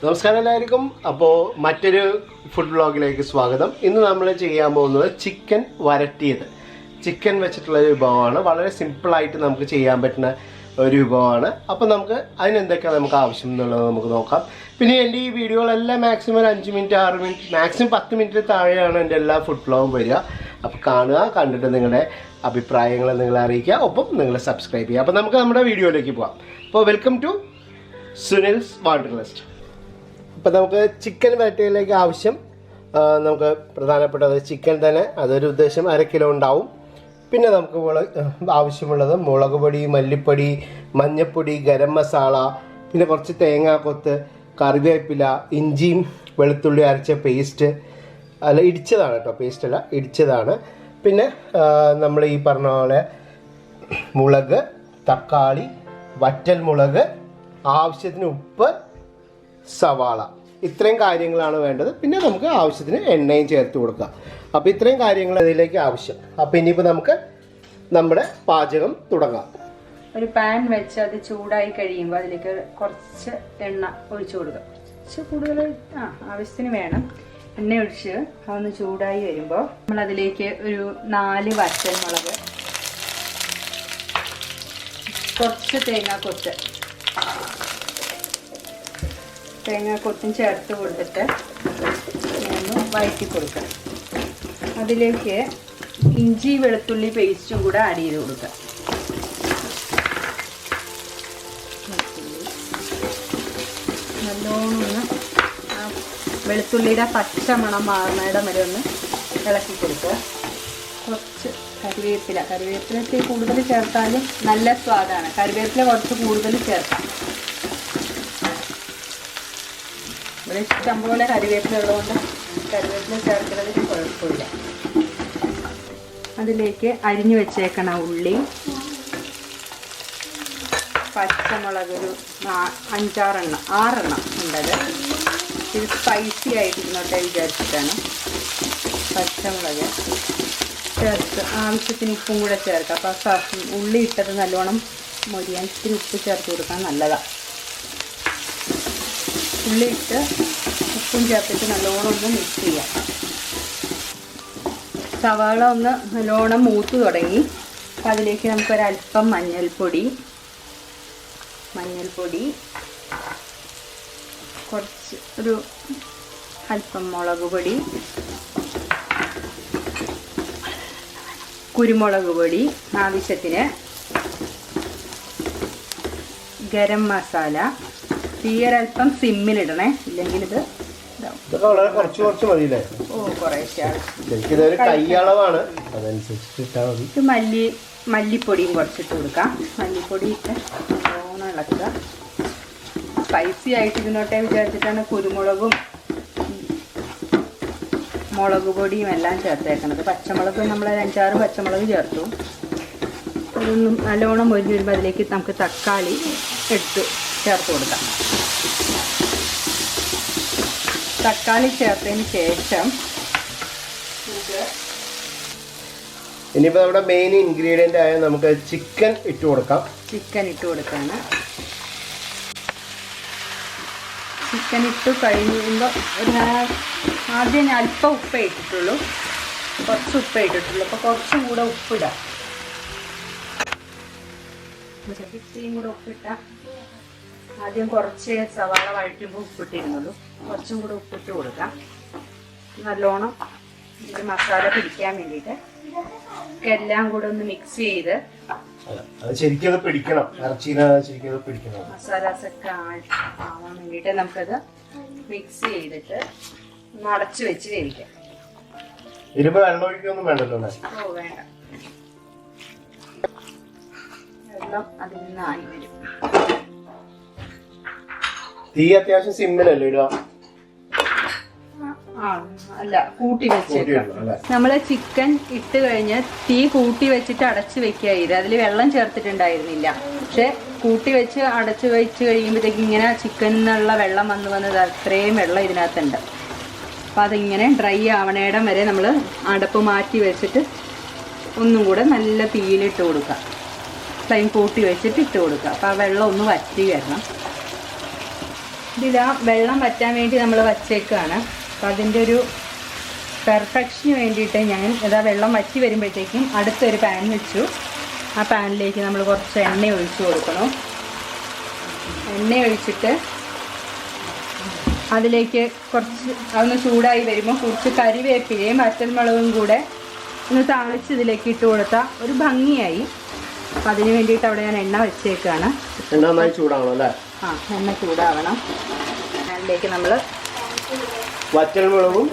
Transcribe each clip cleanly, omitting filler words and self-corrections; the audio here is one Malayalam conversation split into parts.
നമസ്കാരം എല്ലാവർക്കും. അപ്പോൾ മറ്റൊരു ഫുഡ് വ്ളോഗിലേക്ക് സ്വാഗതം. ഇന്ന് നമ്മൾ ചെയ്യാൻ പോകുന്നത് ചിക്കൻ വരട്ടിയത്. ചിക്കൻ വെച്ചിട്ടുള്ള ഒരു വിഭവമാണ്. വളരെ സിമ്പിളായിട്ട് നമുക്ക് ചെയ്യാൻ പറ്റുന്ന ഒരു വിഭവമാണ്. അപ്പോൾ നമുക്ക് അതിനെന്തൊക്കെയാണ് നമുക്ക് ആവശ്യം എന്നുള്ളത് നമുക്ക് നോക്കാം. പിന്നെ എൻ്റെ ഈ വീഡിയോകളെല്ലാം മാക്സിമം ഒരു 5 മിനിറ്റ് 6 മിനിറ്റ് മാക്സിമം 10 മിനിറ്റ് താഴെയാണ് എൻ്റെ എല്ലാ ഫുഡ് വ്ളോഗും വരിക. അപ്പോൾ കാണുക, കണ്ടിട്ട് നിങ്ങളുടെ അഭിപ്രായങ്ങൾ നിങ്ങളെ അറിയിക്കുക, ഒപ്പം നിങ്ങൾ സബ്സ്ക്രൈബ് ചെയ്യുക. അപ്പോൾ നമുക്ക് നമ്മുടെ വീഡിയോയിലേക്ക് പോകാം. അപ്പോൾ വെൽക്കം ടു സുനിൽസ് വാണ്ടർലസ്റ്റ്. അപ്പോൾ നമുക്ക് ചിക്കൻ വരട്ടിയതിലേക്ക് ആവശ്യം നമുക്ക് പ്രധാനപ്പെട്ടത് ചിക്കൻ തന്നെ, അതൊരു ഉദ്ദേശം 1/2 കിലോ ഉണ്ടാവും. പിന്നെ നമുക്ക് ആവശ്യമുള്ളത് മുളക് പൊടി, മല്ലിപ്പൊടി, മഞ്ഞൾപ്പൊടി, ഗരം മസാല, പിന്നെ കുറച്ച് തേങ്ങാക്കൊത്ത്, കറിവേപ്പില, ഇഞ്ചിയും വെളുത്തുള്ളി അരച്ച പേസ്റ്റ്, അല്ല ഇടിച്ചതാണ് കേട്ടോ, പേസ്റ്റ് അല്ല ഇടിച്ചതാണ്. പിന്നെ നമ്മൾ ഈ പറഞ്ഞ പോലെ മുളക്, തക്കാളി, വറ്റൽ മുളക്, ആവശ്യത്തിന് ഉപ്പ്, സവാള, ഇത്രയും കാര്യങ്ങളാണ് വേണ്ടത്. പിന്നെ നമുക്ക് ആവശ്യത്തിന് എണ്ണയും ചേർത്ത് കൊടുക്കുക. അപ്പോൾ ഇത്രയും കാര്യങ്ങൾ അതിലേക്ക് ആവശ്യം. അപ്പോൾ ഇനിയിപ്പോൾ നമുക്ക് നമ്മുടെ പാചകം തുടങ്ങാം. ഒരു പാൻ വെച്ച് അത് ചൂടായി കഴിയുമ്പോൾ അതിലേക്ക് കുറച്ച് എണ്ണ ഒഴിച്ചു കൊടുക്കുക. കുറച്ച് കൂടുതൽ ആവശ്യത്തിന് വേണം. എണ്ണ ഒഴിച്ച് അതൊന്ന് ചൂടായി വരുമ്പോൾ നമ്മൾ അതിലേക്ക് ഒരു 4 വറ്റൽമുളക്, കുറച്ച് തേങ്ങാക്കൊത്തും ചേർത്ത് കൊടുത്തിട്ട് ഒന്ന് വഴറ്റി കൊടുക്കുക. അതിലേക്ക് ഇഞ്ചി വെളുത്തുള്ളി പേസ്റ്റും കൂടെ ആഡ് ചെയ്ത് കൊടുക്കുക. നല്ലോണം ഒന്ന് വെളുത്തുള്ളിയുടെ പച്ചമണം മാറുന്നയിടം വരെ ഒന്ന് ഇളക്കി കൊടുക്കുക. കുറച്ച് കറിവേപ്പിലൊക്കെ കൂടുതൽ ചേർത്താലും നല്ല സ്വാദാണ്. കറിവേപ്പില കുറച്ച് കൂടുതൽ ചേർക്കാം. ഇവിടെ ഇഷ്ടംപോലെ കറിവേപ്പില ഉള്ളതുകൊണ്ട് കറിവേപ്പില ചേർക്കുന്നതിന് കുഴപ്പമില്ല. അതിലേക്ക് അരിഞ്ഞു വെച്ചേക്കണ ഉള്ളി, പച്ചമുളക് ഒരു 6 ഉണ്ടത്. ഇത് സ്പൈസി ആയിട്ടിരുന്നോട്ടെ വിചാരിച്ചിട്ടാണ്. പച്ചമുളക് ചേർത്ത് ആവശ്യത്തിന് ഉപ്പും കൂടെ ചേർക്കാം. അപ്പോൾ ഉള്ളി ഇട്ടത് നല്ലോണം മൊരിയാൻ ഇത്തിരി ഉപ്പ് ചേർത്ത് കൊടുക്കാൻ നല്ലതാണ്. ഉള്ളി ഇട്ട് ഉപ്പും ചേർത്തിട്ട് നല്ലോണം ഒന്ന് മിക്സ് ചെയ്യാം. സവാള ഒന്ന് നല്ലോണം മൂത്ത് തുടങ്ങി. അപ്പം അതിലേക്ക് നമുക്കൊരല്പം മഞ്ഞൾപ്പൊടി, കുറച്ച് ഒരു അല്പം മുളക് പൊടി, കുരുമുളക് പൊടി, ആവശ്യത്തിന് ഗരം മസാല. തീയൊരല്പം സിമ്മിലിടണേ, ഇല്ലെങ്കിൽ ഇത് കുറച്ച് മതിയില്ലേ? മല്ലിപ്പൊടിയും കുറച്ചിട്ട് കൊടുക്കാം. മല്ലിപ്പൊടി ഇട്ട് നല്ലോണം ഇളക്കുക. സ്പൈസി ആയിട്ട് ഇരുന്നോട്ടെ വിചാരിച്ചിട്ടാണ് കുരുമുളകും മുളക് പൊടിയും എല്ലാം ചേർത്തേക്കണത്. പച്ചമുളക് നമ്മൾ 5-6 പച്ചമുളക് ചേർത്തു. അതൊന്നും നല്ലോണം മൊരിഞ്ഞ് വരുമ്പോൾ അതിലേക്ക് നമുക്ക് തക്കാളി ചേർത്ത് കൊടുക്കാം. തക്കാളി ചേർത്തതിന് ശേഷം ഇനിയിപ്പോൾ നമ്മുടെ മെയിൻ ഇൻഗ്രീഡിയൻ്റ് ആയ നമുക്ക് ചിക്കൻ ഇട്ട് കൊടുക്കാം. ചിക്കൻ ഇട്ട് കഴിയുമ്പോൾ ആദ്യം ഞാൻ അല്പം ഉപ്പേ ഇട്ടിട്ടുള്ളൂ, കുറച്ച് ഉപ്പേ ഇട്ടിട്ടുള്ളൂ. അപ്പോൾ കുറച്ചും കൂടെ ഉപ്പിടാം. ഇച്ചിരിയും കൂടെ ഉപ്പിട്ടാൽ ആദ്യം കുറച്ച് സവാള വഴറ്റുമ്പോൾ ഉപ്പിട്ടിരുന്നുള്ളൂ. കുറച്ചും കൂടെ ഉപ്പിട്ട് കൊടുക്കാം. നല്ലോണം ഇത് മസാല പിടിക്കാൻ വേണ്ടിയിട്ട് എല്ലാം കൂടെ ഒന്ന് മിക്സ് ചെയ്ത് മസാലാസൊക്കെ ആവാൻ വേണ്ടിയിട്ട് നമുക്കത് മിക്സ് ചെയ്തിട്ട് അടച്ചു വെച്ച് വേവിക്കാം. ഓ വേണ്ട, വെള്ളം അതിൽ നിന്നായി വരും. തീ അത്യാവശ്യം സിമ്മിലല്ലേ ഇടുക? അല്ല, കൂട്ടി വെച്ചേക്കാം. നമ്മള് ചിക്കൻ ഇട്ട് കഴിഞ്ഞ് തീ കൂട്ടി വെച്ചിട്ട് അടച്ചു വെക്കുക ചെയ്ത്. അതിൽ വെള്ളം ചേർത്തിട്ടുണ്ടായിരുന്നില്ല. പക്ഷെ കൂട്ടി വെച്ച് അടച്ചു വെച്ച് കഴിയുമ്പോഴത്തേക്ക് ഇങ്ങനെ ചിക്കനിൽ നിന്നുള്ള വെള്ളം വന്നത് അത്രയും വെള്ളം ഇതിനകത്തുണ്ട്. അപ്പം അതിങ്ങനെ ഡ്രൈ ആവണേടം വരെ നമ്മൾ അടപ്പ് മാറ്റി വെച്ചിട്ട് ഒന്നും കൂടെ നല്ല തീയിലിട്ട് കൊടുക്കുക. ഫ്ലെയിം കൂട്ടി വെച്ചിട്ട് ഇട്ട് കൊടുക്കുക. അപ്പോൾ ആ വെള്ളം ഒന്ന് വറ്റി വരണം. ഇതിലാ വെള്ളം വറ്റാൻ വേണ്ടി നമ്മൾ വച്ചേക്കാണ്. അപ്പം അതിൻ്റെ ഒരു പെർഫെക്ഷന് വേണ്ടിയിട്ട് ഞാൻ ഇതാ വെള്ളം വറ്റി വരുമ്പോഴത്തേക്കും അടുത്തൊരു പാൻ വെച്ചു. ആ പാനിലേക്ക് നമ്മൾ കുറച്ച് എണ്ണ ഒഴിച്ചു കൊടുക്കണം. എണ്ണ ഒഴിച്ചിട്ട് അതിലേക്ക് കുറച്ച് അതൊന്ന് ചൂടായി വരുമ്പോൾ കുറച്ച് കരിവേപ്പിലയും വറ്റൽമുളകും കൂടെ ഒന്ന് താളിച്ച് ഇതിലേക്ക് ഇട്ട് കൊടുത്താൽ ഒരു ഭംഗിയായി. അപ്പം അതിന് വേണ്ടിയിട്ട് അവിടെ ഞാൻ എണ്ണ വെച്ചേക്കാണ്. ആ, എണ്ണ ചൂടാവണം. അതിലേക്ക് നമ്മൾ വറ്റൽമുളകും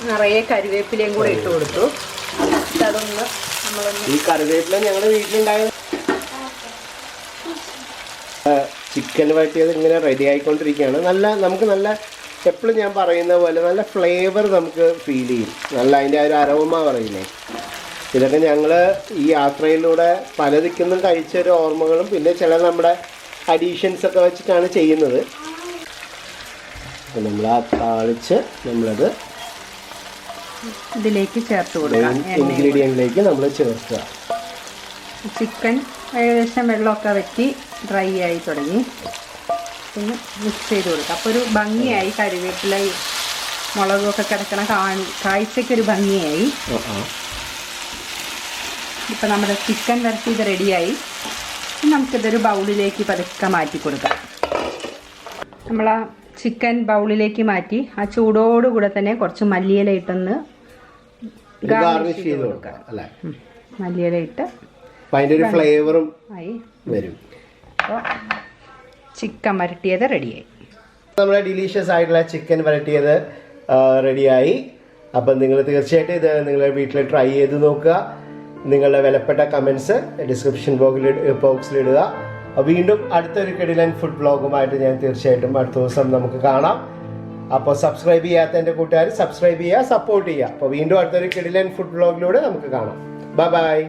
നിറയെ കരിവേപ്പിലയും കൂടെ ഇട്ട് കൊടുത്തു. അതൊന്ന് നമ്മളൊന്ന് ഈ കറിവേപ്പില ഞങ്ങളുടെ വീട്ടിലുണ്ടായ ചിക്കൻ വരട്ടിയത് ഇങ്ങനെ റെഡി ആയിക്കൊണ്ടിരിക്കുകയാണ്. നമുക്ക് നല്ല എപ്പോഴും ഞാൻ പറയുന്ന പോലെ നല്ല ഫ്ലേവർ നമുക്ക് ഫീൽ ചെയ്യും. നല്ല അതിൻ്റെ ആ ഒരു അരോമ പറയില്ലേ. ഇതൊക്കെ ഞങ്ങൾ ഈ യാത്രയിലൂടെ പല ദിക്കുന്നും കഴിച്ചൊരു ഓർമ്മകളും പിന്നെ ചില നമ്മുടെ അഡീഷൻസ് ഒക്കെ വെച്ചിട്ടാണ് ചെയ്യുന്നത്. നമ്മൾ ആ താളിച്ച് നമ്മളത് ഇതിലേക്ക് ചേർത്ത് കൊടുക്കാം. ഇൻഗ്രീഡിയൻറ്റിലേക്ക് നമ്മൾ ചേർക്കുക. ചിക്കൻ ഏകദേശം വെള്ളമൊക്കെ വറ്റി ഡ്രൈ ആയി തുടങ്ങി. പിന്നെ മിക്സ് ചെയ്ത് കൊടുക്കാം. അപ്പോൾ ഒരു ഭംഗിയായി. കരിവേപ്പില മുളകൊക്കെ കിടക്കണ കാഴ്ചയ്ക്കൊരു ഭംഗിയായി. ഇപ്പം നമ്മുടെ ചിക്കൻ വരട്ടിയത് റെഡിയായി. നമുക്കിതൊരു ബൗളിലേക്ക് പതുക്കെ മാറ്റി കൊടുക്കാം. നമ്മൾ ആ ചിക്കൻ ബൗളിലേക്ക് മാറ്റി ആ ചൂടോടുകൂടെ തന്നെ കുറച്ച് മല്ലിയില ഇട്ടൊന്ന് ഗാർണിഷ് ചെയ്ത് കൊടുക്കാം അല്ലേ. മല്ലിയില ഇട്ട് അതിൻ്റെ ഒരു ഫ്ലേവറും ആയി വരും. അപ്പോൾ ചിക്കൻ വരട്ടിയത് റെഡിയായി. നമ്മുടെ ഡിലീഷ്യസ് ആയിട്ടുള്ള ചിക്കൻ വരട്ടിയത് റെഡിയായി. അപ്പം നിങ്ങൾ തീർച്ചയായിട്ടും ഇത് നിങ്ങളുടെ വീട്ടിൽ ട്രൈ ചെയ്ത് നോക്കുക. നിങ്ങളുടെ വിലപ്പെട്ട കമൻസ് ഡിസ്ക്രിപ്ഷൻ ബോക്സിലിടുക. വീണ്ടും അടുത്തൊരു കിടിലൻ ഫുഡ് വ്ളോഗുമായിട്ട് ഞാൻ തീർച്ചയായിട്ടും അടുത്ത ദിവസം നമുക്ക് കാണാം. അപ്പോൾ സബ്സ്ക്രൈബ് ചെയ്യാത്ത എൻ്റെ കൂട്ടുകാർ സബ്സ്ക്രൈബ് ചെയ്യുക, സപ്പോർട്ട് ചെയ്യുക. അപ്പോൾ വീണ്ടും അടുത്തൊരു കിടിലൻ ഫുഡ് വ്ളോഗിലൂടെ നമുക്ക് കാണാം. Bye bye.